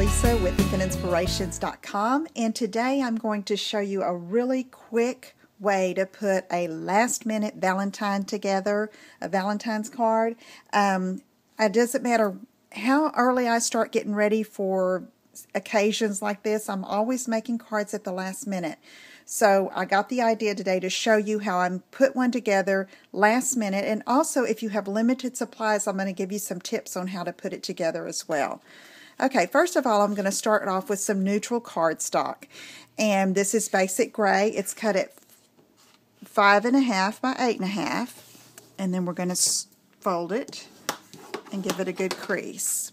Lisa with InfiniteInspirations.com, and today I'm going to show you a really quick way to put a last-minute Valentine together, a Valentine's card. It doesn't matter how early I start getting ready for occasions like this. I'm always making cards at the last minute. So I got the idea today to show you how I put one together last minute, and also if you have limited supplies, I'm going to give you some tips on how to put it together as well. Okay, first of all, I'm going to start off with some neutral cardstock, and this is basic gray. It's cut at 5.5 by 8.5, and then we're going to fold it and give it a good crease.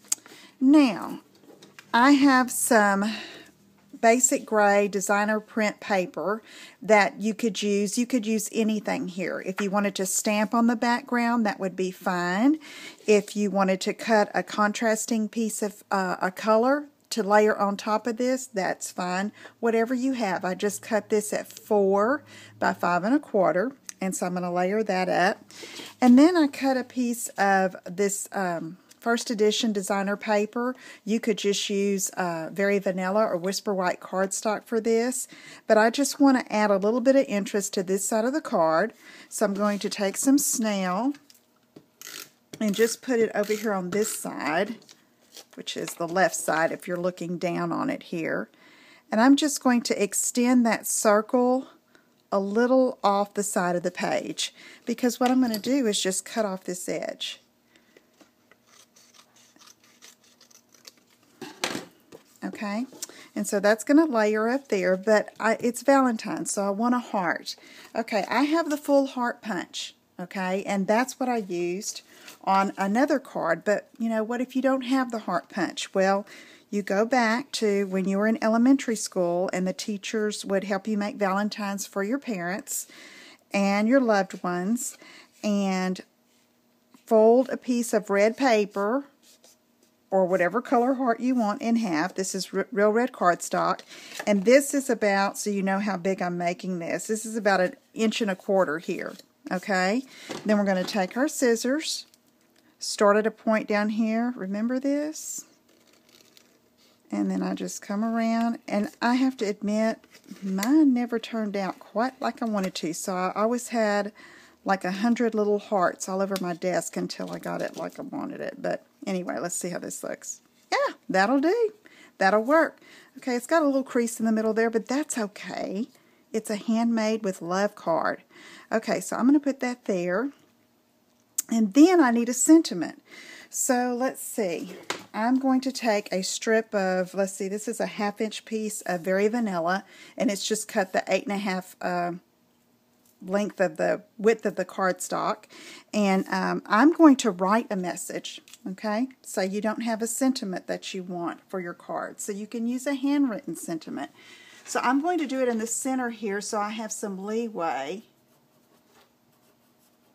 Now, I have some basic gray designer print paper that you could use. You could use anything here. If you wanted to stamp on the background, that would be fine. If you wanted to cut a contrasting piece of a color to layer on top of this, that's fine. Whatever you have. I just cut this at 4 by 5.25, and so I'm going to layer that up. And then I cut a piece of this first edition designer paper. You could just use Very Vanilla or Whisper White cardstock for this, but I just want to add a little bit of interest to this side of the card. So I'm going to take some snail and just put it over here on this side, which is the left side if you're looking down on it here. And I'm just going to extend that circle a little off the side of the page, because what I'm going to do is just cut off this edge. Okay, and so that's going to layer up there, but it's Valentine's, so I want a heart. Okay, I have the full heart punch, okay, and that's what I used on another card, but you know, what if you don't have the heart punch? Well, you go back to when you were in elementary school and the teachers would help you make Valentines for your parents and your loved ones, and fold a piece of red paper or whatever color heart you want in half. This is real red cardstock, and this is about, so you know how big I'm making this, this is about 1.25 inches here, okay? Then we're going to take our scissors, start at a point down here, remember this? And then I just come around, and I have to admit, mine never turned out quite like I wanted to, so I always had like 100 little hearts all over my desk until I got it like I wanted it. But anyway, let's see how this looks. Yeah, that'll do. That'll work. Okay, it's got a little crease in the middle there, but that's okay. It's a handmade with love card. Okay, so I'm going to put that there. And then I need a sentiment. So let's see. I'm going to take a strip of, let's see, this is a 1/2 inch piece of Very Vanilla, and it's just cut the 8.5 length of the width of the cardstock, and I'm going to write a message, okay? So you don't have a sentiment that you want for your card, so you can use a handwritten sentiment. So I'm going to do it in the center here so I have some leeway,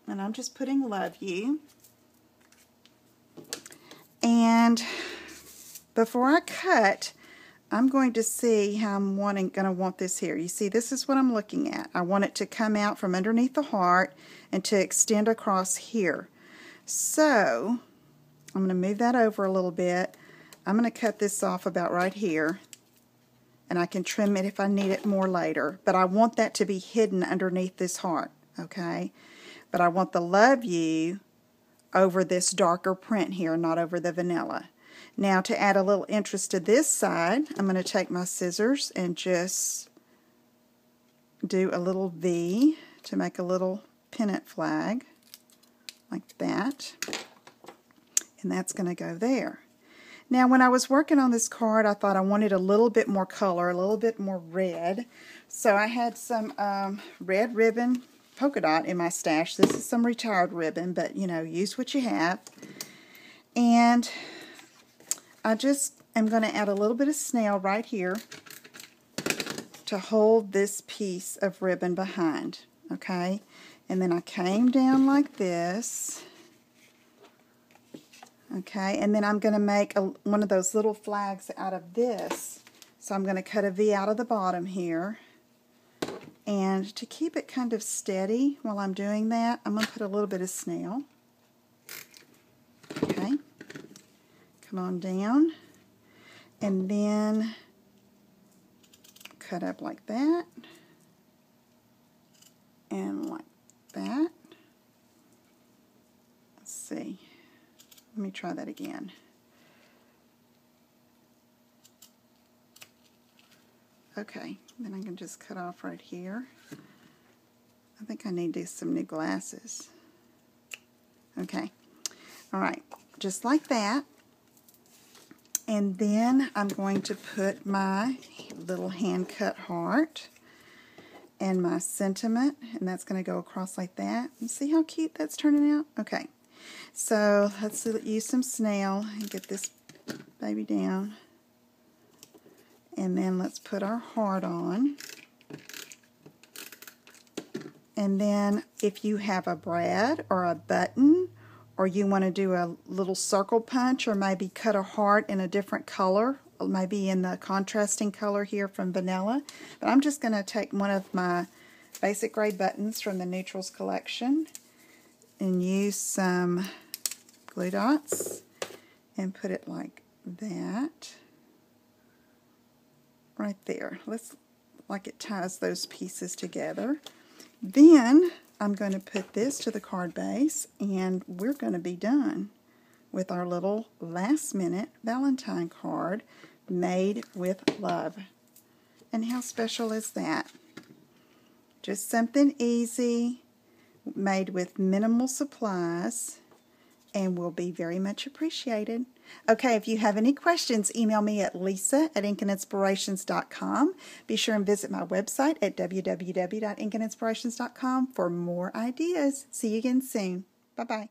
and I'm just putting love you. And before I cut, I'm going to see how I'm going to want this here. You see, this is what I'm looking at. I want it to come out from underneath the heart and to extend across here. So I'm going to move that over a little bit. I'm going to cut this off about right here, and I can trim it if I need it more later. But I want that to be hidden underneath this heart, okay? But I want the love you over this darker print here, not over the vanilla. Now, to add a little interest to this side, I'm going to take my scissors and just do a little V to make a little pennant flag, like that. And that's going to go there. Now, when I was working on this card, I thought I wanted a little bit more color, a little bit more red. So I had some red ribbon polka dot in my stash. This is some retired ribbon, but, you know, use what you have. And I just am going to add a little bit of snail right here to hold this piece of ribbon behind, okay? And then I came down like this, okay? And then I'm going to make one of those little flags out of this. So I'm going to cut a V out of the bottom here. And to keep it kind of steady while I'm doing that, I'm going to put a little bit of snail. Okay. Come on down. and then cut up like that and like that. Let's see. Let me try that again. Okay, then I can just cut off right here. I think I need some new glasses. Okay, all right, just like that. And then I'm going to put my little hand-cut heart and my sentiment, and that's going to go across like that. And see how cute that's turning out? Okay, so let's use some snail and get this baby down. And then let's put our heart on. And then if you have a brad or a button, or you want to do a little circle punch, or maybe cut a heart in a different color, maybe in the contrasting color here from Vanilla. But I'm just going to take one of my basic gray buttons from the Neutrals collection and use some glue dots and put it like that. Right there. Like it ties those pieces together. Then I'm going to put this to the card base, and we're going to be done with our little last-minute Valentine card made with love. And how special is that? Just something easy, made with minimal supplies, and will be very much appreciated. Okay, if you have any questions, email me at lisa@inkandinspirations.com. Be sure and visit my website at www.inkandinspirations.com for more ideas. See you again soon. Bye-bye.